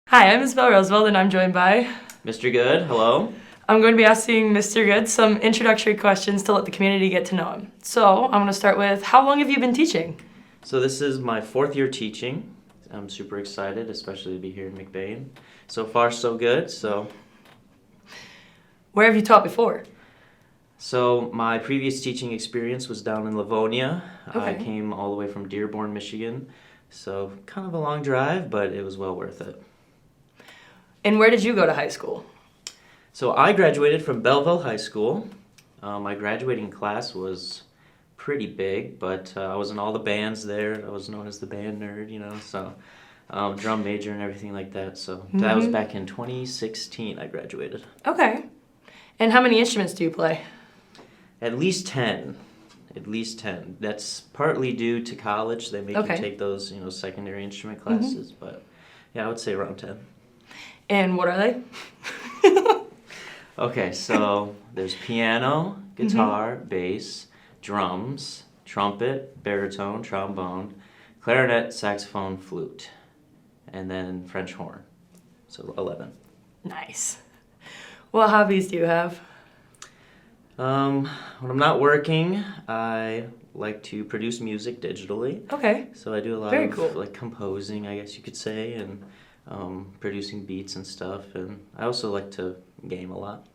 Hi, I'm Isabel Roosevelt, and I'm joined by. Mr. Good, hello. I'm going to be asking Mr. Good some introductory questions to let the community get to know him. So, I'm going to start with how long have you been teaching? So this is my fourth year teaching. I'm super excited, especially to be here in McBain. So far, so good. Where have you taught before? So my previous teaching experience was down in Livonia. I Okay. came all the way from Dearborn, Michigan. So kind of a long drive, but it was well worth it. And where did you go to high school? So I graduated from Belleville High School. My graduating class was pretty big, but I was in all the bands there. I was known as the band nerd, drum major and everything like that. So that was back in 2016 I graduated. Okay. And how many instruments do you play? At least 10. At least 10. That's partly due to college. They make you Okay. take those, secondary instrument classes, but yeah, I would say around 10. And what are they? Okay, so there's piano, guitar, bass, drums, trumpet, baritone, trombone, clarinet, saxophone, flute, and then French horn. So 11. Nice. What hobbies do you have? When I'm not working, I like to produce music digitally. Okay. So I do a lot Very of cool. like composing, I guess you could say, and producing beats and stuff. And I also like to game a lot.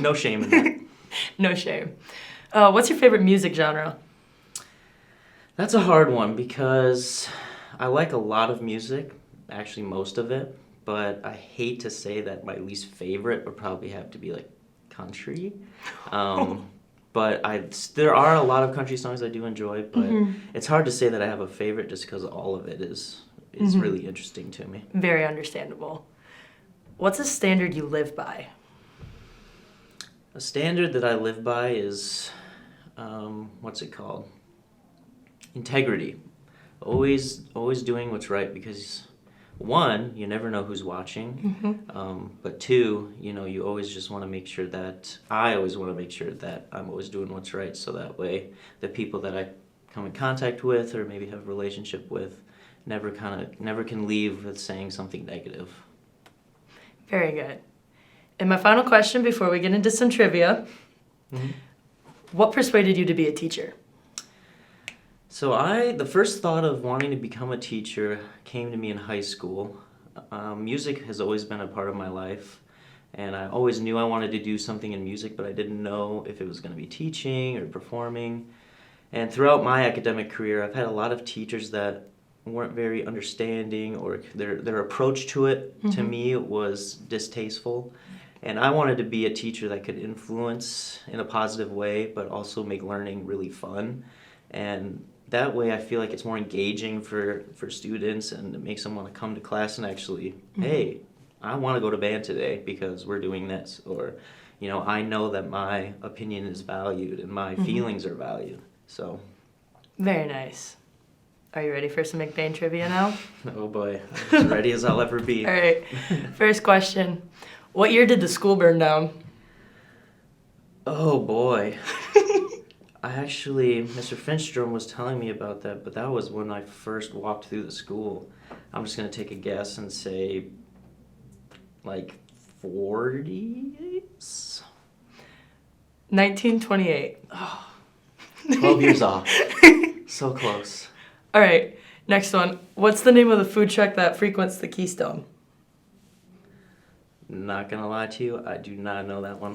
No shame in that. No shame. What's your favorite music genre? That's a hard one because I like a lot of music, actually most of it, but I hate to say that my least favorite would probably have to be like country. But there are a lot of country songs I do enjoy, but it's hard to say that I have a favorite just because all of it is really interesting to me. Very understandable. What's a standard you live by? A standard that I live by is, what's it called? Integrity. Always doing what's right because one, you never know who's watching. But two, you always just want to make sure that I always want to make sure that I'm always doing what's right, so that way the people that I come in contact with or maybe have a relationship with never can leave with saying something negative. Very good. And my final question before we get into some trivia. What persuaded you to be a teacher? So the first thought of wanting to become a teacher came to me in high school. Music has always been a part of my life, and I always knew I wanted to do something in music, but I didn't know if it was going to be teaching or performing. And throughout my academic career, I've had a lot of teachers that weren't very understanding, or their approach to it to me was distasteful. And I wanted to be a teacher that could influence in a positive way, but also make learning really fun. And that way I feel like it's more engaging for students, and it makes them want to come to class and actually, hey, I want to go to band today because we're doing this. Or, I know that my opinion is valued and my feelings are valued. So. Very nice. Are you ready for some McBain trivia now? Oh boy, I'm as ready as I'll ever be. All right. First question. What year did the school burn down? Oh boy. Mr. Finstrom was telling me about that, but that was when I first walked through the school. I'm just going to take a guess and say, like, 40s? 1928. 12 years off. So close. All right. Next one. What's the name of the food truck that frequents the Keystone? Not going to lie to you, I do not know that one.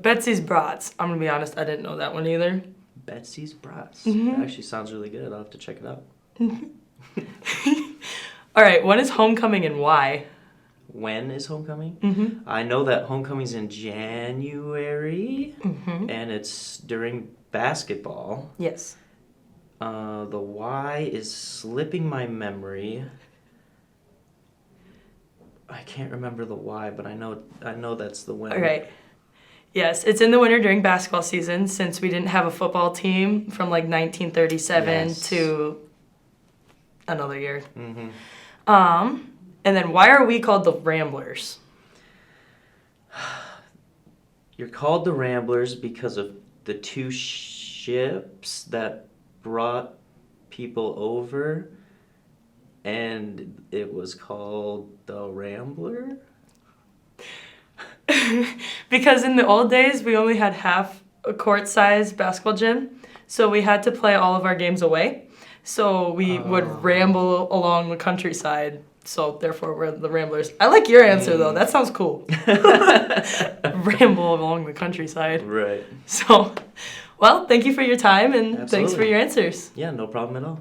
Betsy's Brats. I'm going to be honest, I didn't know that one either. Betsy's Brats. That actually sounds really good. I'll have to check it out. All right. When is homecoming and why? When is homecoming? I know that homecoming's in January, and it's during basketball. Yes. The why is slipping my memory. I can't remember the why, but I know that's the when. All right. Yes, it's in the winter during basketball season since we didn't have a football team from like 1937 Yes. to another year. And then why are we called the Ramblers? You're called the Ramblers because of the two ships that brought people over and it was called the Rambler. Because in the old days, we only had half a court-sized basketball gym, so we had to play all of our games away. So we would ramble along the countryside. So therefore, we're the Ramblers. I like your answer though. That sounds cool. Ramble along the countryside. Right. So, well, thank you for your time and thanks for Absolutely. your answers. Yeah, no problem at all.